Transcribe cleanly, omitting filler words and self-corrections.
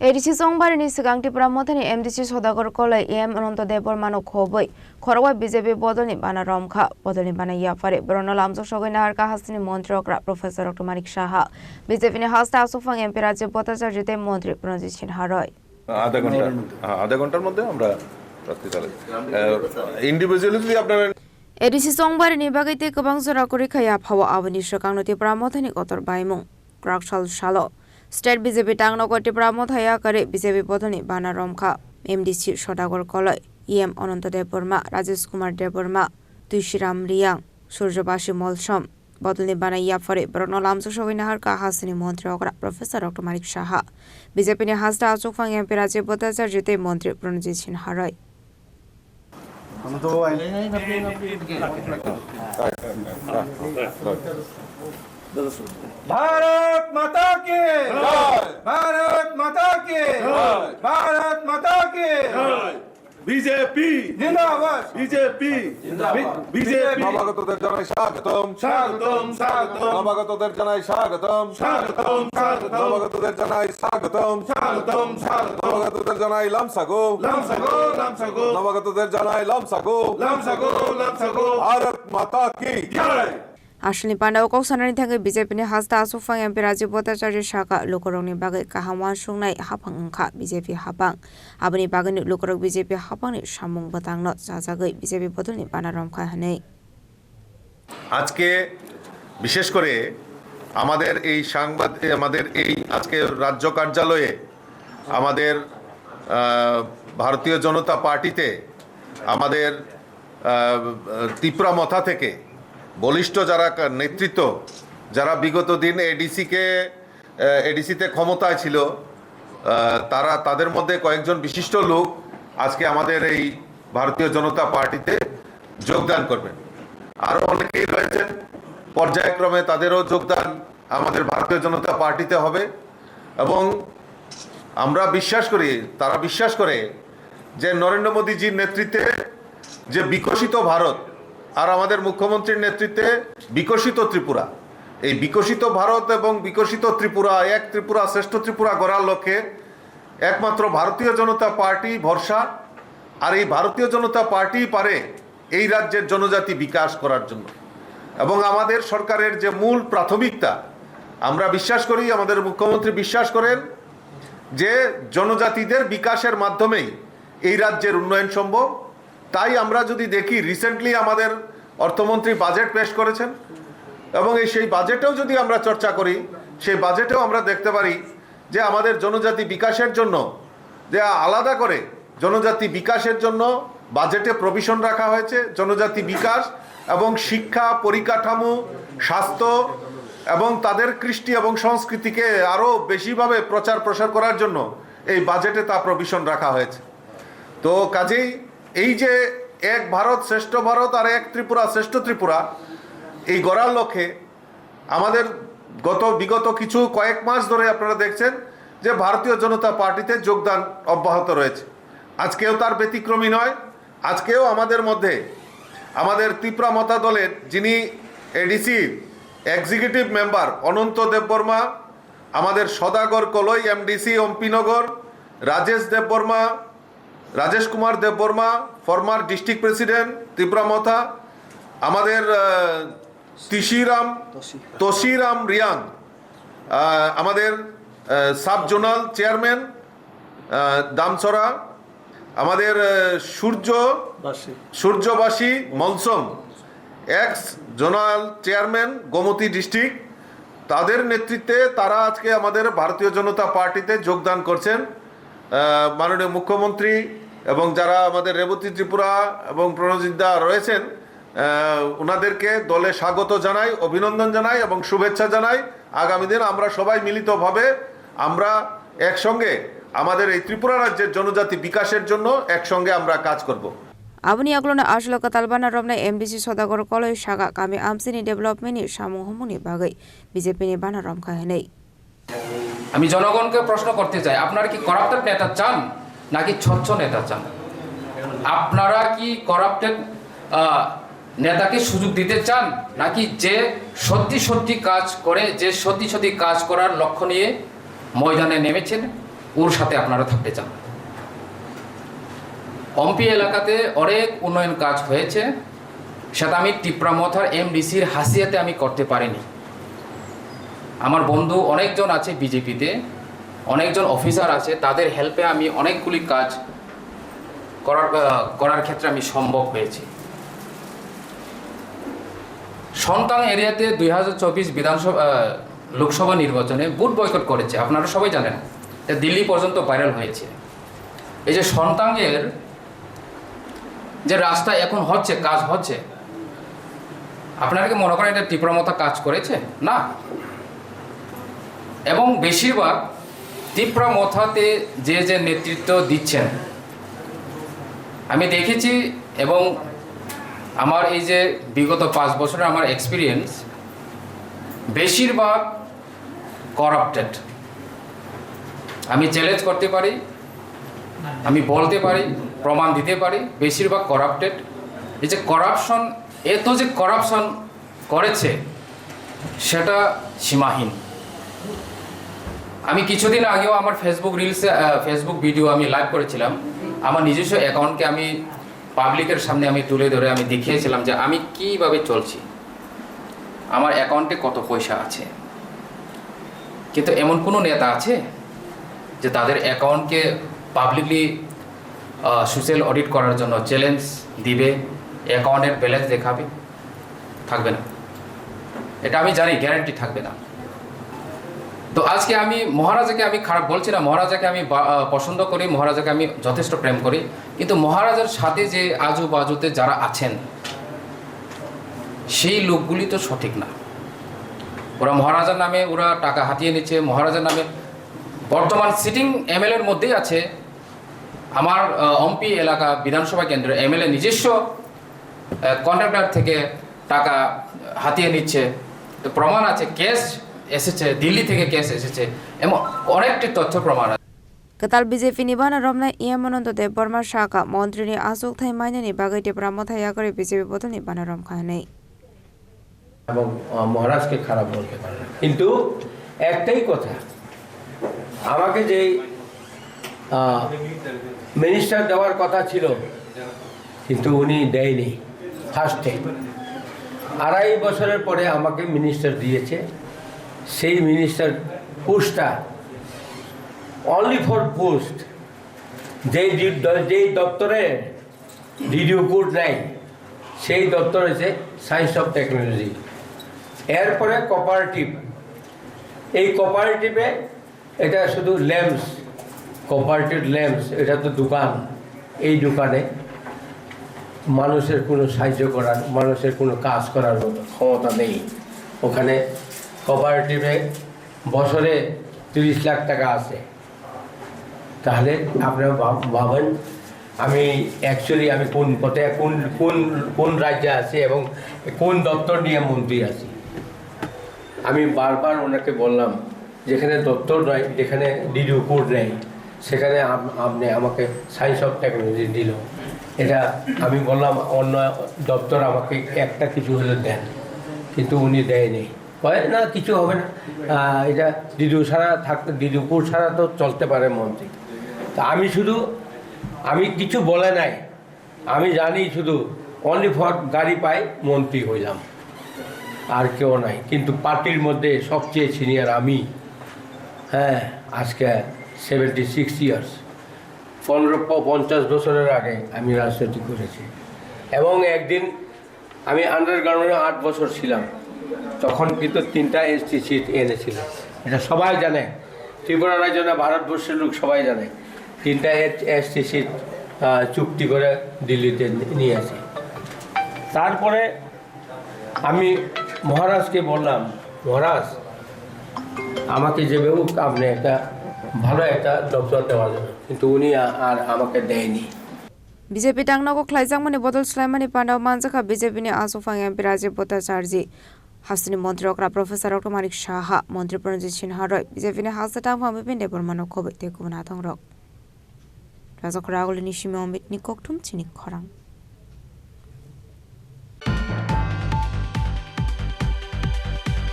ADC संबारनि सिगां त्रिपुरा मथानि एमडिसि सदागर college M अनंत देबबर्मानो खबै Kharwa BJP बदलनि बाना रमखा बदलनि बाना याफारे बरनो लामजो सगैना हारका हास्तिनि मन्त्री अग्रा प्रोफेसर डॉ मानिक साहा बीजेपी ने हास्ता आसुफां एमपी राज्य भट्टाचार्यते मन्त्री प्रणजित सिन्हा रय आधा घंटार मধ্যে আমরা রাখতে চাই ইন্ডিভিজুয়ালি যদি আপনারা एडिसी संबारनि बागैते गोबां जरा करिखाया फाव आबनि सकांनो त्रिपुरा मथानि गतर बायमुं क्राकसाल सालो स्टेट बीजेपी टांगनगर त्रिपुरा मथाया करे बीजेपी बदलनि बाना रमखा एमडिसि सदागर कलेज एम अनंत देबबर्मा राजेश कुमार देबबर्मा तुलसीराम रियां सूर्यबासी मलसम बदलनि बाना याफारे बरनो लामजो सगैना हारका हास्तिनि मन्त्री अग्रा प्रोफेसर डॉ मानिक साहा बीजेपी ने हास्ता आसुफां एमपी राज्य भट्टाचार्यते मन्त्री प्रणजित सिन्हा रय भारत माता की जय भारत माता की जय भारत माता की जय बीजेपी जिंदाबाद बीजेपी बीजेपी নবাগতদের জানাই স্বাগতম স্বাগতম স্বাগতম নবাগতদের জানাই স্বাগতম স্বাগতম স্বাগতম নবাগতদের জানাই স্বাগতম স্বাগতম স্বাগতম নবাগতদের জানাই লামসাগো লামসাগো লামসাগো নবাগতদের জানাই লামসাগো লামসাগো লামসাগো भारत माता की जय आसुनि पान्डाव कौसानानि थाखाय बीजेपीनि हास्ता आसुफां एमपी राज्य भट्टाचार्य शाखा लोकरंनि बागै काहामान सुंनाय हाफां ओंखा बीजेपी हाफां आबनि बागैनि लोकरक बीजेपी हाफांनि सामुं बतांनो जाजागै बीजेपी बदलनि बाना रमखा हनै আজকে বিশেষ করে আমাদের এই আমাদের এই আজকে রাজ্য কার্যালয়ে আমাদের ভারতীয় জনতা পার্টিতে আমাদের ত্রিপুরা মথা থেকে বলিষ্ঠ যারা নেতৃত্ব যারা বিগত দিন এডিসিতে ক্ষমতায় ছিল তাদের মধ্যে কয়েকজন বিশিষ্ট লোক আজকে আমাদের এই ভারতীয় জনতা পার্টিতে যোগদান করবেন আরও অনেকেই রয়েছেন পর্যায়ক্রমে তাদেরও যোগদান আমাদের ভারতীয় জনতা পার্টিতে হবে এবং আমরা বিশ্বাস করি তারা বিশ্বাস করে যে নরেন্দ্র মোদীজির নেতৃত্বে যে বিকশিত ভারত আর আমাদের মুখ্যমন্ত্রীর নেতৃত্বে বিকশিত ত্রিপুরা এই বিকশিত ভারত এবং বিকশিত ত্রিপুরা এক ত্রিপুরা শ্রেষ্ঠ ত্রিপুরা গড়ার লক্ষ্যে একমাত্র ভারতীয় জনতা পার্টি ভরসা আর এই ভারতীয় জনতা পার্টি পারে এই রাজ্যের জনজাতি বিকাশ করার জন্য এবং আমাদের সরকারের যে মূল প্রাথমিকতা আমরা বিশ্বাস করি আমাদের মুখ্যমন্ত্রী বিশ্বাস করেন যে জনজাতিদের বিকাশের মাধ্যমেই এই রাজ্যের উন্নয়ন সম্ভব তাই আমরা যদি দেখি রিসেন্টলি আমাদের অর্থমন্ত্রী বাজেট পেশ করেছেন এবং সেই বাজেটেও যদি আমরা চর্চা করি সেই বাজেটেও আমরা দেখতে পারি যে আমাদের জনজাতি বিকাশের জন্য যে আলাদা করে জনজাতি বিকাশের জন্য বাজেটে প্রভিশন রাখা হয়েছে জনজাতি বিকাশ এবং শিক্ষা পরিকাঠামো স্বাস্থ্য এবং তাদের কৃষ্টি এবং সংস্কৃতিকে আরও বেশিভাবে প্রচার প্রসার করার জন্য এই বাজেটে তা প্রভিশন রাখা হয়েছে তো কাজেই এই যে এক ভারত শ্রেষ্ঠ ভারত আর এক ত্রিপুরা শ্রেষ্ঠ ত্রিপুরা এই গড়ার লক্ষ্যে আমাদের বিগত কয়েক মাস ধরে আপনারা দেখছেন যে ভারতীয় জনতা পার্টিতে যোগদান অব্যাহত রয়েছে আজকেও তার ব্যতিক্রমী নয় আজকেও আমাদের মধ্যে আমাদের ত্রিপুরা মথা দলের যিনি এডিসির এক্সিকিউটিভ মেম্বার অনন্ত দেববর্মা আমাদের Sadagar college MDC Ampinagar Rajesh Kumar Debbarma former district president Tripura Motha আমাদের তোশিরাম রিয়াং আমাদের সাব জোনাল চেয়ারম্যান দামছড়া আমাদের Suryabasi Molsom ex zonal chairman Gomati district তাদের নেতৃত্বে তারা আজকে আমাদের ভারতীয় জনতা পার্টিতে যোগদান করছেন মাননীয় মুখ্যমন্ত্রী এবং যারা আমাদের রেবতী ত্রিপুরা এবং প্রণজিৎ দা রয়েছেন ওনাদেরকে দলে স্বাগত জানাই অভিনন্দন জানাই এবং শুভেচ্ছা জানাই আগামী দিন আমরা সবাই মিলিতভাবে আমরা একসঙ্গে আমাদের এই ত্রিপুরা রাজ্যের জনজাতি বিকাশের জন্য একসঙ্গে আমরা কাজ করব आबनि आग्लोना आसलका तालबाना रमनाय एमडिसि सदागर कलेज शाखा कामे आमसिनि डेभेलपमेन्टनि सामुहमुनि बागै बीजेपीनि बाना रमखा हनै আমি জনগণকে প্রশ্ন করতে চাই আপনারা কি করাপ্টেড নেতা চান নাকি স্বচ্ছ নেতা চান আপনারা কি করাপ্টেড নেতাকে সুযোগ দিতে চান নাকি যে সত্যি সত্যি কাজ করে যে সত্যি সত্যি কাজ করার লক্ষ্য নিয়ে ময়দানে নেমেছেন ওর সাথে আপনারা থাকতে চান। অম্পি এলাকাতে অনেক উন্নয়ন কাজ হয়েছে, সেটা আমি টিপ্রামথার এমডিসির হাসিয়াতে আমি করতে পারিনি। আমার বন্ধু অনেকজন আছে বিজেপিতে, অনেকজন অফিসার আছে, তাদের হেল্পে আমি অনেকগুলি কাজ করার ক্ষেত্রে আমি সম্ভব হয়েছি। সন্তান এরিয়াতে 2024 লোকসভা নির্বাচনে ভোট বয়কট করেছে, আপনারা সবাই জানেন, দিল্লি পর্যন্ত ভাইরাল হয়েছে। এই যে সন্তানের যে রাস্তা এখন হচ্ছে, কাজ হচ্ছে, আপনারা কি মনে করেন এটা তীব্রমতা কাজ করেছে? না। এবং বেশিরভাগ তীব্রমথাতে যে নেতৃত্ব দিচ্ছেন আমি দেখেছি, এবং আমার এই যে বিগত 5 বছরের আমার এক্সপিরিয়েন্স, বেশিরভাগ করাপ্টেড। আমি চ্যালেঞ্জ করতে পারি, আমি বলতে পারি, প্রমাণ দিতে পারি, বেশিরভাগ করাপ্টেড। এই যে করাপশন, এত যে করাপশন করেছে সেটা সীমাহীন। আমি কিছুদিন আগেও আমার ফেসবুক ভিডিও আমি লাইভ করেছিলাম, আমার নিজস্ব অ্যাকাউন্টকে আমি পাবলিকের সামনে আমি তুলে ধরে আমি দেখিয়েছিলাম যে আমি কিভাবে চলছি, আমার অ্যাকাউন্টে কত পয়সা আছে। কিন্তু এমন কোনো নেতা আছে যে তাদের অ্যাকাউন্টকে পাবলিকলি সোশ্যাল অডিট করার জন্য চ্যালেঞ্জ দিবে, অ্যাকাউন্টের ব্যালেন্স দেখাবে? থাকবে না, এটা আমি জানি, গ্যারান্টি থাকবে না। তো আজকে আমি মহারাজাকে আমি খারাপ বলছি না, মহারাজাকে আমি পছন্দ করি, মহারাজাকে আমি যথেষ্ট প্রেম করি, কিন্তু মহারাজার সাথে যে আজু বাজুতে যারা আছেন সেই লোকগুলি তো সঠিক না। ওরা মহারাজার নামে ওরা টাকা হাতিয়ে নিচ্ছে, মহারাজার নামে বর্তমান সিটিং এমএলএর মধ্যেই আছে আমার অম্পি এলাকা বিধানসভা কেন্দ্রের এমএলএ নিজস্ব কন্ট্রাক্টর থেকে টাকা হাতিয়ে নিচ্ছে। তো প্রমাণ আছে, কেস এসেছে, দিল্লি থেকে কেস এসেছে, এমন অনেকটি তথ্য প্রমাণ আছে। Ketal BJP ni bana romna ia monondo de Burma Shaka মন্ত্রী ni asuk thai maine ni bagaite pramothaya করে BJP বদল ni bana rom khane এবং মহারাজকে খারাপ বলতে পারে না, কিন্তু একটাই কথা, আমাকে যে মিনিস্টার দেওয়ার কথা ছিল কিন্তু উনি দেয়নি। ফার্স্টে 2.5 বছরের পরে আমাকে মিনিস্টার দিয়েছে। সেই মিনিস্টার পোস্টটা অনলি ফর পোস্ট, যেই দপ্তরে ডিডিও কোড নাই সেই দপ্তর হচ্ছে সায়েন্স অফ টেকনোলজি। এরপরে কোঅপারেটিভ, এই কোঅপারেটিভে এটা শুধু ল্যাম্পস, কোঅপারেটিভ ল্যাম্পস, এটা তো দোকান। এই দোকানে মানুষের কোনো সাহায্য করার, মানুষের কোনো কাজ করার ক্ষমতা নেই। ওখানে কোঅপারেটিভে বছরে 30 লাখ টাকা আছে। তাহলে আপনারা ভাবেন আমি অ্যাকচুয়ালি আমি কোন পথে কোন রাজ্যে আছি এবং কোন দপ্তর নিয়ে মন্ত্রী আছি। আমি বারবার ওনাকে বললাম, যেখানে দপ্তর নয়, যেখানে ডিডিও কোড নেই, সেখানে আপনি আমাকে সায়েন্স অফ টেকনোলজি দিল। এটা আমি বললাম অন্য দপ্তর আমাকে একটা কিছু হলে দেন, কিন্তু উনি দেয়নি। কয় না কিছু হবে না, এটা ডিডিও ছাড়া থাকতে, ডিডিও কোড ছাড়া তো চলতে পারে মন্ত্রী। তা আমি কিছু বলে নাই, আমি জানি শুধু অনলি ফর গাড়ি পাই মন্ত্রী হইলাম, আর কেউ নাই। কিন্তু পার্টির মধ্যে সবচেয়ে সিনিয়র আমি। হ্যাঁ, আজকে 76 ইয়ার্স, 50 বছরের আগে আমি রাজনীতি করেছি। এবং একদিন আমি আন্ডারগ্রাউন্ডে 8 বছর ছিলাম, তখন কিন্তু 3টা এসটি সিট এনেছিল। এটা সবাই জানে, ত্রিপুরা রাজ্য না ভারতবর্ষের লোক সবাই জানে। 3টা এসটি সিট চুক্তি করে দিল্লিতে নিয়ে আসি। তারপরে আমি মহারাজকে বললাম, মহারাজ আমাকে যেভাবে আপনি একটা ভালো একটা দপ্তর দেওয়ার জন্য, কিন্তু উনি আর আমাকে দেয়নি। BJP tangnago khlaijangmani bodol slaimani pandau manjaka BJP ni asofang MP Rajiv Bhattacharya Hasini মন্ত্রী okra Professor Dr. Manik Shaha মন্ত্রী Pranjit Sinha roi BJP ni hasatang phami pinde bormano khobe te kubna thangrok Razok Ragul ni Shimi Omit ni koktum chinik khorang